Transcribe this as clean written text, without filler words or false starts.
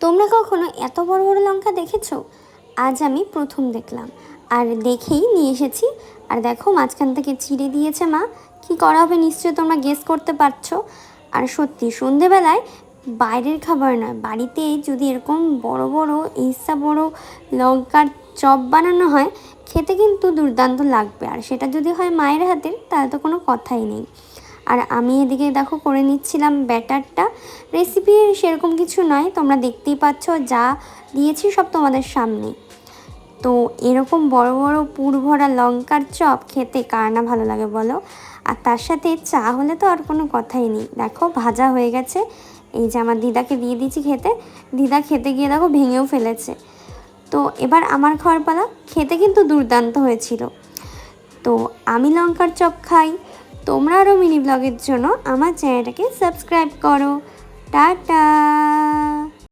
তোমরা কখনো এত বড় বড় লঙ্কা দেখেছো? আজ আমি প্রথম দেখলাম, আর দেখেই নিয়ে এসেছি। আর দেখো মাঝখান থেকে চিড়ে দিয়েছে মা। কি করা হবে নিশ্চয়ই তোমরা গেস করতে পারছো। আর সত্যি সন্ধেবেলায় বাইরের খাবার নয়, বাড়িতেই যদি এরকম বড় বড় ইচ্ছা বড় লঙ্কার চপ বানানো হয়, খেতে কিন্তু দুর্দান্ত লাগবে। আর সেটা যদি হয় মায়ের হাতের, তাহলে তো কোনো কথাই নেই। আর আমি এদিকে দেখো করে নিচ্ছিলাম ব্যাটারটা। রেসিপি সেরকম কিছু নয়, তোমরা দেখতেই পাচ্ছ, যা দিয়েছি সব তোমাদের সামনেই। তো এরকম বড় বড় পুর ভরা লঙ্কার চপ খেতে কার না ভালো লাগে বলো। আর তার সাথে চা হলে তো আর কোনো কথাই নেই। দেখো ভাজা হয়ে গেছে, এই যে আমার দিদাকে দিয়ে দিয়েছি খেতে। দিদা খেতে গিয়ে দেখো ভেঙেও ফেলেছে। তো এবার আমার খাওয়ার পালা। খেতে কিন্তু দুর্দান্ত হয়েছিল। তো আমি লঙ্কার চপ খাই। তোমরা আরও মিনি ব্লগের জন্য আমার চ্যানেলটাকে সাবস্ক্রাইব করো। টাটা।